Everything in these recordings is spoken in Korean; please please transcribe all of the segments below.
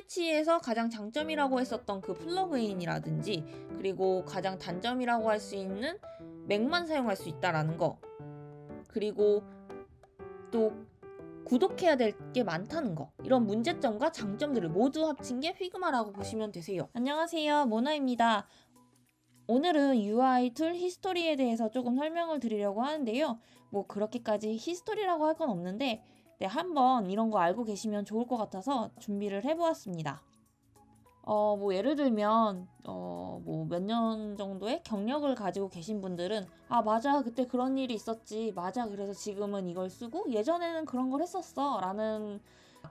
스케치에서 가장 장점이라고 했었던 그 플러그인이라든지, 그리고 가장 단점이라고 할 수 있는 맥만 사용할 수 있다라는 거, 그리고 또 구독해야 될 게 많다는 거, 이런 문제점과 장점들을 모두 합친 게 피그마라고 보시면 되세요. 안녕하세요, 모나입니다. 오늘은 UI 툴 히스토리에 대해서 조금 설명을 드리려고 하는데요. 뭐 그렇게까지 히스토리라고 할 건 없는데 한번 이런 거 알고 계시면 좋을 것 같아서 준비를 해보았습니다. 뭐 예를 들면 뭐 몇 년 정도의 경력을 가지고 계신 분들은 맞아, 그때 그런 일이 있었지, 맞아, 그래서 지금은 이걸 쓰고 예전에는 그런 걸 했었어 라는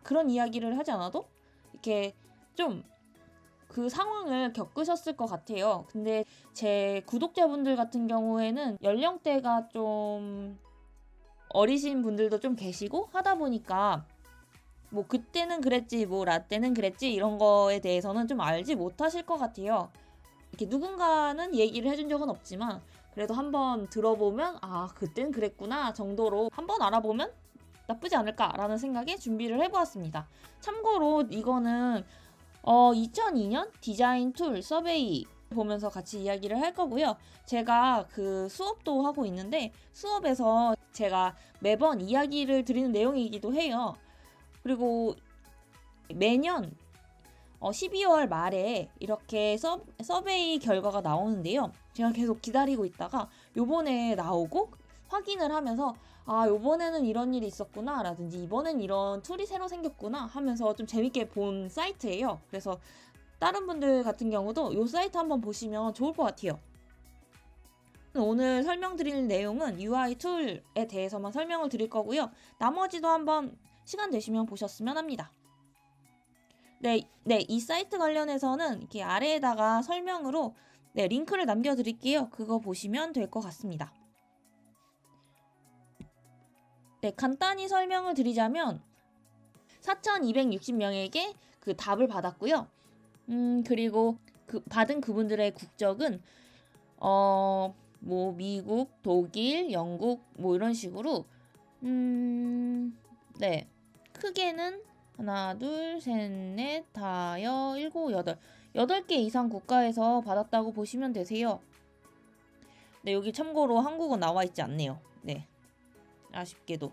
그런 이야기를 하지 않아도 이렇게 좀 그 상황을 겪으셨을 것 같아요. 근데 제 구독자분들 같은 경우에는 연령대가 좀 어리신 분들도 좀 계시고 하다 보니까 뭐 그때는 그랬지, 뭐 라떼는 그랬지, 이런 거에 대해서는 좀 알지 못하실 것 같아요. 이렇게 누군가는 얘기를 해준 적은 없지만 그래도 한번 들어보면 그땐 그랬구나 정도로 한번 알아보면 나쁘지 않을까라는 생각에 준비를 해보았습니다. 참고로 이거는 2002년 디자인 툴 서베이 보면서 같이 이야기를 할 거고요. 제가 그 수업도 하고 있는데 수업에서 제가 매번 이야기를 드리는 내용이기도 해요. 그리고 매년 12월 말에 이렇게 서베이 결과가 나오는데요. 제가 계속 기다리고 있다가 요번에 나오고 확인을 하면서 요번에는 이런 일이 있었구나 라든지 이번엔 이런 툴이 새로 생겼구나 하면서 좀 재밌게 본 사이트예요. 그래서 다른 분들 같은 경우도 이 사이트 한번 보시면 좋을 것 같아요. 오늘 설명드릴 내용은 UI 툴에 대해서만 설명을 드릴 거고요. 나머지도 한번 시간 되시면 보셨으면 합니다. 이 사이트 관련해서는 이렇게 아래에다가 설명으로 링크를 남겨드릴게요. 그거 보시면 될 것 같습니다. 간단히 설명을 드리자면 4,260명에게 그 답을 받았고요. 그리고 받은 그분들의 국적은 뭐 미국, 독일, 영국 뭐 이런 식으로 크게는 하나, 둘, 셋, 넷, 다여, 일곱, 여덟 8개 이상 국가에서 받았다고 보시면 되세요. 여기 참고로 한국어 나와 있지 않네요. 아쉽게도.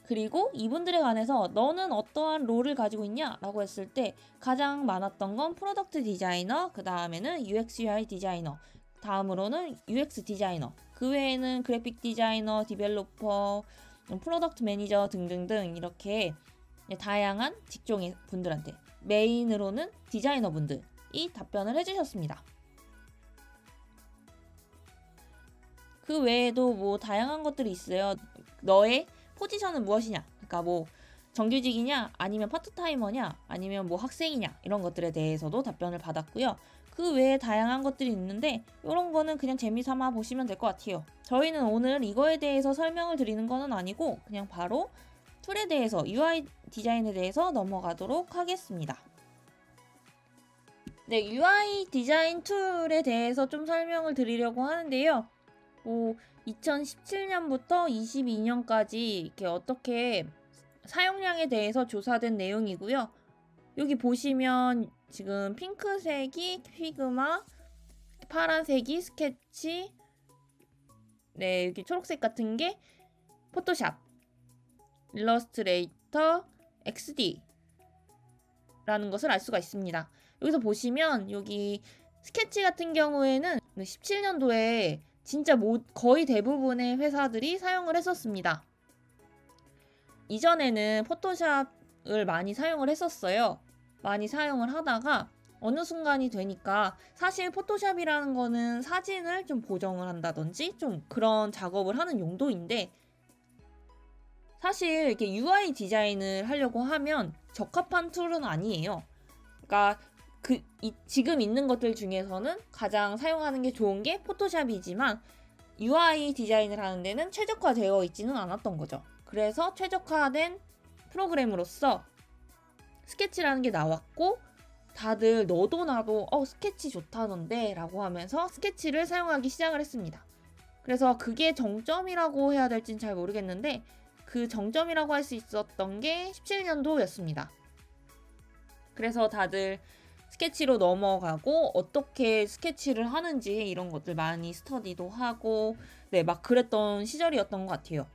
그리고 이분들에 관해서 너는 어떠한 롤을 가지고 있냐? 라고 했을 때 가장 많았던 건 프로덕트 디자이너, 그 다음에는 UX UI 디자이너, 다음으로는 UX 디자이너, 그 외에는 그래픽 디자이너, 디벨로퍼, 프로덕트 매니저 등등등 이렇게 다양한 직종의 분들한테 메인으로는 디자이너 분들이 답변을 해주셨습니다. 그 외에도 뭐 다양한 것들이 있어요. 너의 포지션은 무엇이냐? 그러니까 뭐 정규직이냐, 아니면 파트타이머냐, 아니면 뭐 학생이냐, 이런 것들에 대해서도 답변을 받았고요. 그 외에 다양한 것들이 있는데 이런 거는 그냥 재미삼아 보시면 될 것 같아요. 저희는 오늘 이거에 대해서 설명을 드리는 거는 아니고 그냥 바로 툴에 대해서, UI 디자인에 대해서 넘어가도록 하겠습니다. UI 디자인 툴에 대해서 좀 설명을 드리려고 하는데요. 2017년부터 22년까지 이렇게 어떻게 사용량에 대해서 조사된 내용이고요. 여기 보시면 지금 핑크색이 피그마, 파란색이 스케치, 여기 초록색 같은 게 포토샵, 일러스트레이터, XD 라는 것을 알 수가 있습니다. 여기서 보시면 여기 스케치 같은 경우에는 17년도에 진짜 거의 대부분의 회사들이 사용을 했었습니다. 이전에는 포토샵을 많이 사용을 했었어요. 많이 사용을 하다가 어느 순간이 되니까 사실 포토샵이라는 거는 사진을 좀 보정을 한다든지 좀 그런 작업을 하는 용도인데 사실 이렇게 UI 디자인을 하려고 하면 적합한 툴은 아니에요. 그러니까 지금 있는 것들 중에서는 가장 사용하는 게 좋은 게 포토샵이지만 UI 디자인을 하는 데는 최적화되어 있지는 않았던 거죠. 그래서 최적화된 프로그램으로서 스케치라는 게 나왔고 다들 너도 나도 스케치 좋다던데 라고 하면서 스케치를 사용하기 시작을 했습니다. 그래서 그게 정점이라고 해야 될진 잘 모르겠는데 그 정점이라고 할 수 있었던 게 17년도였습니다. 그래서 다들 스케치로 넘어가고 어떻게 스케치를 하는지 이런 것들 많이 스터디도 하고 네, 막 그랬던 시절이었던 것 같아요.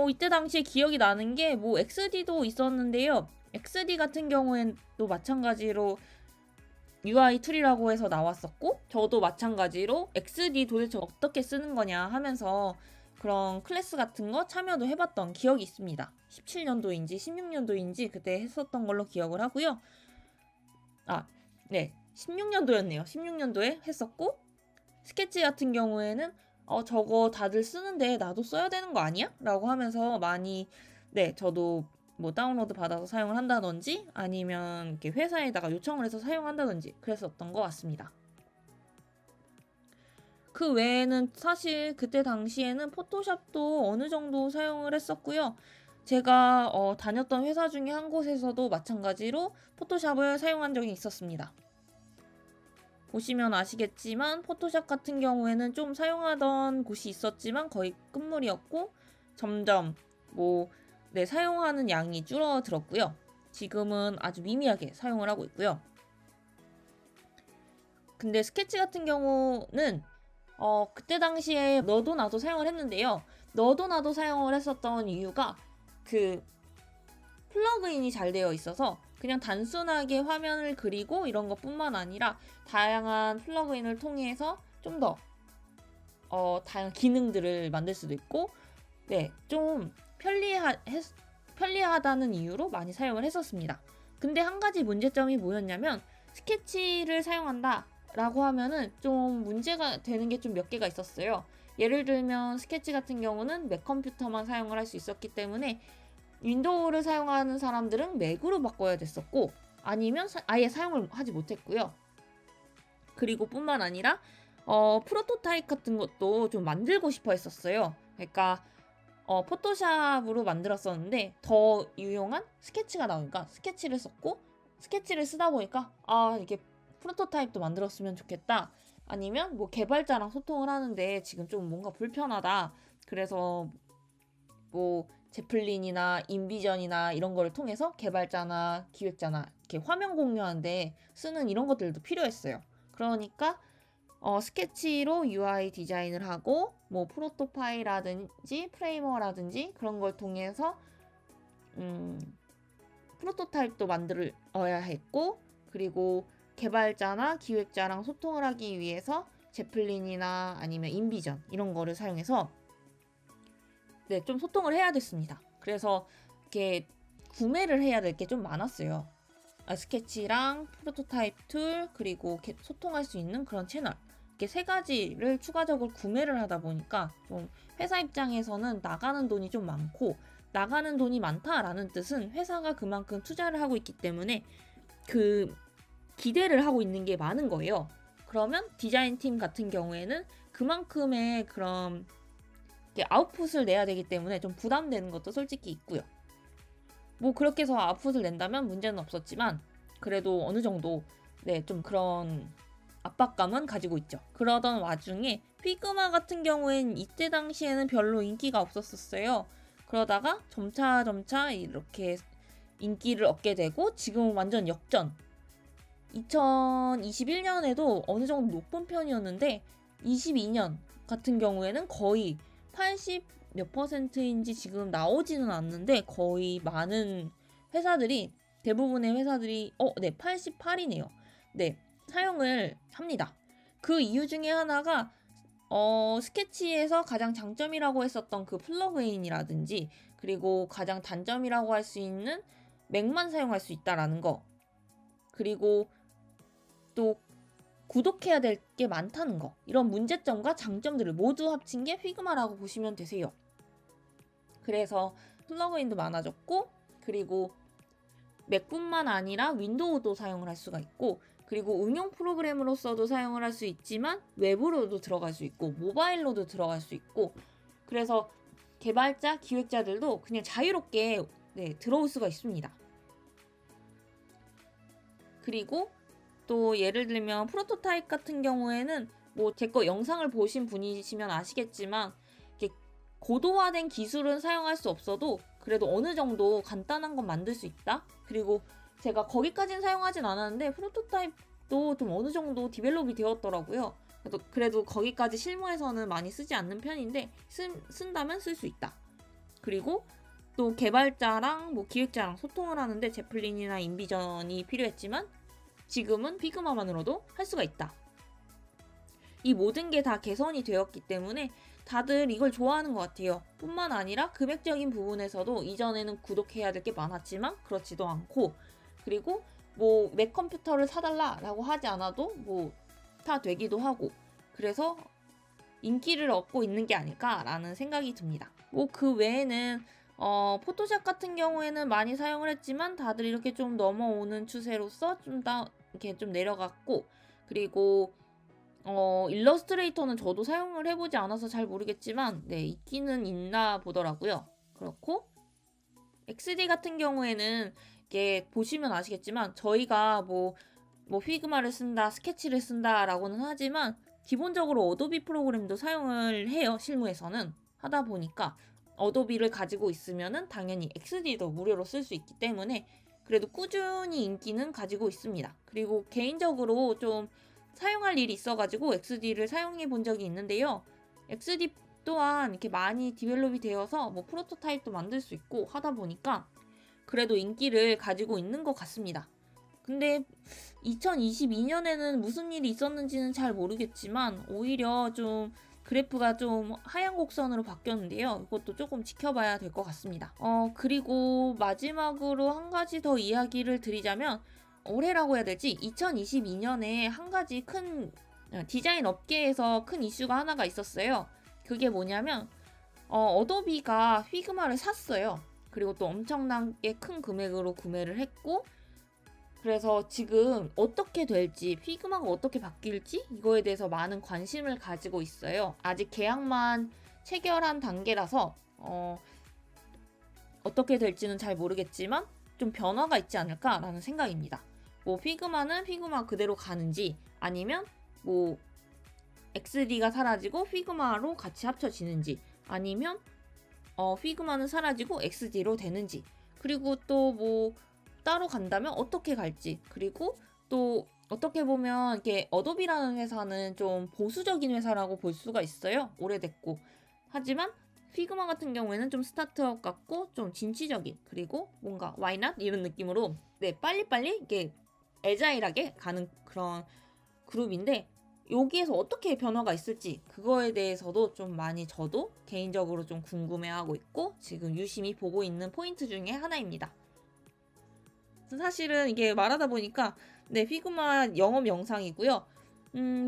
이때 당시에 기억이 나는 게 뭐 XD도 있었는데요. XD 같은 경우엔 또 마찬가지로 UI 툴이라고 해서 나왔었고, 저도 마찬가지로 XD 도대체 어떻게 쓰는 거냐 하면서 그런 클래스 같은 거 참여도 해봤던 기억이 있습니다. 17년도인지 16년도인지 그때 했었던 걸로 기억을 하고요. 네, 16년도였네요. 16년도에 했었고, 스케치 같은 경우에는 저거 다들 쓰는데 나도 써야 되는 거 아니야? 라고 하면서 많이 네, 저도 뭐 다운로드 받아서 사용을 한다든지 아니면 이렇게 회사에다가 요청을 해서 사용한다든지 그랬었던 것 같습니다. 그 외에는 사실 그때 당시에는 포토샵도 어느 정도 사용을 했었고요. 제가 다녔던 회사 중에 한 곳에서도 마찬가지로 포토샵을 사용한 적이 있었습니다. 보시면 아시겠지만 포토샵 같은 경우에는 좀 사용하던 곳이 있었지만 거의 끝물이었고 점점 사용하는 양이 줄어들었고요. 지금은 아주 미미하게 사용을 하고 있고요. 근데 스케치 같은 경우는 그때 당시에 너도 나도 사용을 했는데요. 너도 나도 사용을 했었던 이유가 그 플러그인이 잘 되어 있어서 그냥 단순하게 화면을 그리고 이런 것뿐만 아니라 다양한 플러그인을 통해서 좀 더 다양한 기능들을 만들 수도 있고 네, 좀 편리하다는 이유로 많이 사용을 했었습니다. 근데 한 가지 문제점이 뭐였냐면 스케치를 사용한다 라고 하면은 좀 문제가 되는 게 좀 몇 개가 있었어요. 예를 들면 스케치 같은 경우는 맥 컴퓨터만 사용을 할 수 있었기 때문에 윈도우를 사용하는 사람들은 맥으로 바꿔야 됐었고 아니면 아예 사용을 하지 못했고요. 그리고 뿐만 아니라 프로토타입 같은 것도 좀 만들고 싶어 했었어요. 그러니까 포토샵으로 만들었었는데 더 유용한 스케치가 나오니까 스케치를 썼고 스케치를 쓰다 보니까 이게 프로토타입도 만들었으면 좋겠다. 아니면 뭐 개발자랑 소통을 하는데 지금 좀 뭔가 불편하다. 그래서 뭐 제플린이나 인비전이나 이런 거를 통해서 개발자나 기획자나 이렇게 화면 공유하는데 쓰는 이런 것들도 필요했어요. 그러니까 스케치로 UI 디자인을 하고 뭐 프로토파이라든지 프레이머라든지 그런 걸 통해서 프로토타입도 만들어야 했고 그리고 개발자나 기획자랑 소통을 하기 위해서 제플린이나 아니면 인비전 이런 거를 사용해서 네, 좀 소통을 해야 됐습니다. 그래서 이렇게 구매를 해야 될 게 좀 많았어요. 스케치랑 프로토타입 툴 그리고 소통할 수 있는 그런 채널 이렇게 세 가지를 추가적으로 구매를 하다 보니까 좀 회사 입장에서는 나가는 돈이 좀 많고 나가는 돈이 많다라는 뜻은 회사가 그만큼 투자를 하고 있기 때문에 그 기대를 하고 있는 게 많은 거예요. 그러면 디자인 팀 같은 경우에는 그만큼의 그런 아웃풋을 내야 되기 때문에 좀 부담되는 것도 솔직히 있고요. 뭐 그렇게 해서 아웃풋을 낸다면 문제는 없었지만 그래도 어느 정도 네, 좀 그런 압박감은 가지고 있죠. 그러던 와중에 피그마 같은 경우엔 이때 당시에는 별로 인기가 없었어요. 그러다가 점차 이렇게 인기를 얻게 되고 지금은 완전 역전. 2021년에도 어느 정도 높은 편이었는데 22년 같은 경우에는 거의 80 몇 %인지 지금 나오지는 않는데 거의 많은 회사들이 대부분의 회사들이 88이네요. 네, 사용을 합니다. 그 이유 중에 하나가 스케치에서 가장 장점이라고 했었던 그 플러그인이라든지 그리고 가장 단점이라고 할 수 있는 맥만 사용할 수 있다라는 거 그리고 또 구독해야 될 게 많다는 거 이런 문제점과 장점들을 모두 합친 게 피그마라고 보시면 되세요. 그래서 플러그인도 많아졌고 그리고 맥뿐만 아니라 윈도우도 사용을 할 수가 있고 그리고 응용 프로그램으로서도 사용을 할 수 있지만 웹으로도 들어갈 수 있고 모바일로도 들어갈 수 있고 그래서 개발자, 기획자들도 그냥 자유롭게 들어올 수가 있습니다. 그리고 또 예를 들면 프로토타입 같은 경우에는 뭐 제 거 영상을 보신 분이시면 아시겠지만 이렇게 고도화된 기술은 사용할 수 없어도 그래도 어느 정도 간단한 건 만들 수 있다. 그리고 제가 거기까지는 사용하진 않았는데 프로토타입도 좀 어느 정도 디벨롭이 되었더라고요. 그래도 거기까지 실무에서는 많이 쓰지 않는 편인데 쓴다면 쓸 수 있다. 그리고 또 개발자랑 뭐 기획자랑 소통을 하는데 제플린이나 인비전이 필요했지만 지금은 피그마만으로도 할 수가 있다. 이 모든 게 다 개선이 되었기 때문에 다들 이걸 좋아하는 것 같아요. 뿐만 아니라 금액적인 부분에서도 이전에는 구독해야 될 게 많았지만 그렇지도 않고, 그리고 뭐 맥 컴퓨터를 사달라라고 하지 않아도 뭐 다 되기도 하고, 그래서 인기를 얻고 있는 게 아닐까라는 생각이 듭니다. 뭐 그 외에는 포토샵 같은 경우에는 많이 사용을 했지만 다들 이렇게 좀 넘어오는 추세로서 좀 더 이렇게 좀 내려갔고, 그리고 일러스트레이터는 저도 사용을 해보지 않아서 잘 모르겠지만 네, 있기는 있나 보더라고요. 그렇고 XD 같은 경우에는 이게 보시면 아시겠지만 저희가 뭐 피그마를 쓴다, 스케치를 쓴다라고는 하지만 기본적으로 어도비 프로그램도 사용을 해요. 실무에서는 하다 보니까 어도비를 가지고 있으면은 당연히 XD도 무료로 쓸 수 있기 때문에 그래도 꾸준히 인기는 가지고 있습니다. 그리고 개인적으로 좀 사용할 일이 있어가지고 XD를 사용해 본 적이 있는데요. XD 또한 이렇게 많이 디벨롭이 되어서 뭐 프로토타입도 만들 수 있고 하다 보니까 그래도 인기를 가지고 있는 것 같습니다. 근데 2022년에는 무슨 일이 있었는지는 잘 모르겠지만 오히려 좀 그래프가 좀 하향 곡선으로 바뀌었는데요. 이것도 조금 지켜봐야 될 것 같습니다. 그리고 마지막으로 한 가지 더 이야기를 드리자면 올해라고 해야 될지 2022년에 한 가지 큰 디자인 업계에서 큰 이슈가 하나가 있었어요. 그게 뭐냐면 어도비가 피그마를 샀어요. 그리고 또 엄청나게 큰 금액으로 구매를 했고, 그래서 지금 어떻게 될지, 피그마가 어떻게 바뀔지 이거에 대해서 많은 관심을 가지고 있어요. 아직 계약만 체결한 단계라서 어떻게 될지는 잘 모르겠지만 좀 변화가 있지 않을까라는 생각입니다. 뭐 피그마는 피그마 그대로 가는지 아니면 뭐 XD가 사라지고 피그마로 같이 합쳐지는지 아니면 피그마는 사라지고 XD로 되는지, 그리고 또 뭐 따로 간다면 어떻게 갈지, 그리고 또 어떻게 보면 이게 어도비라는 회사는 좀 보수적인 회사라고 볼 수가 있어요. 오래됐고. 하지만 피그마 같은 경우에는 좀 스타트업 같고 좀 진취적인, 그리고 뭔가 why not 이런 느낌으로 네, 빨리빨리 이게 애자일하게 가는 그런 그룹인데, 여기에서 어떻게 변화가 있을지 그거에 대해서도 좀 많이 저도 개인적으로 좀 궁금해하고 있고 지금 유심히 보고 있는 포인트 중에 하나입니다. 사실은 이게 말하다 보니까 네, 피그마 영업 영상이고요.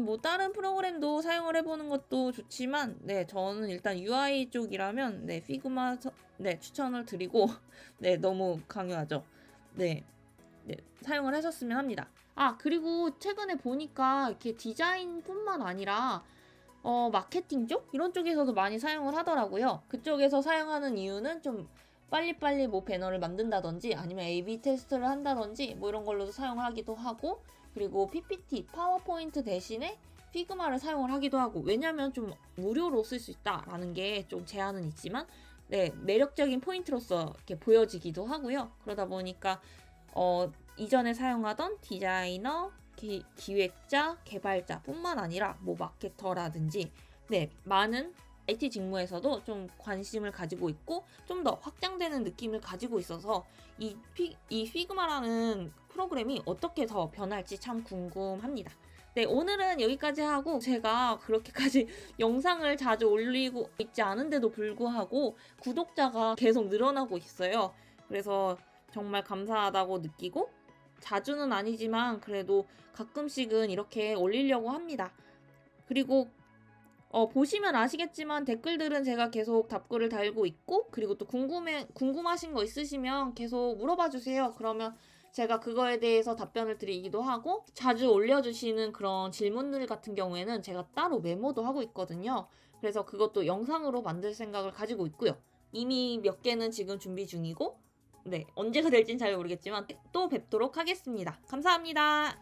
뭐 다른 프로그램도 사용을 해보는 것도 좋지만 네, 저는 일단 UI 쪽이라면 네, 피그마 네, 추천을 드리고 네, 너무 강요하죠. 네, 사용을 하셨으면 합니다. 그리고 최근에 보니까 이렇게 디자인뿐만 아니라 마케팅 쪽? 이런 쪽에서도 많이 사용을 하더라고요. 그쪽에서 사용하는 이유는 좀 빨리빨리 뭐 배너를 만든다든지 아니면 A/B 테스트를 한다든지 뭐 이런 걸로도 사용하기도 하고, 그리고 PPT, 파워포인트 대신에 피그마를 사용을 하기도 하고, 왜냐면 좀 무료로 쓸 수 있다라는 게 좀 제한은 있지만 네, 매력적인 포인트로서 이렇게 보여지기도 하고요. 그러다 보니까 이전에 사용하던 디자이너, 기획자, 개발자 뿐만 아니라 뭐 마케터라든지 네, 많은 IT 직무에서도 좀 관심을 가지고 있고 좀 더 확장되는 느낌을 가지고 있어서 이 피그마라는 프로그램이 어떻게 더 변할지 참 궁금합니다. 네, 오늘은 여기까지 하고 제가 그렇게까지 영상을 자주 올리고 있지 않은데도 불구하고 구독자가 계속 늘어나고 있어요. 그래서 정말 감사하다고 느끼고 자주는 아니지만 그래도 가끔씩은 이렇게 올리려고 합니다. 그리고 보시면 아시겠지만 댓글들은 제가 계속 답글을 달고 있고, 그리고 또 궁금하신 거 있으시면 계속 물어봐 주세요. 그러면 제가 그거에 대해서 답변을 드리기도 하고, 자주 올려주시는 그런 질문들 같은 경우에는 제가 따로 메모도 하고 있거든요. 그래서 그것도 영상으로 만들 생각을 가지고 있고요. 이미 몇 개는 지금 준비 중이고, 네, 언제가 될진 잘 모르겠지만 또 뵙도록 하겠습니다. 감사합니다.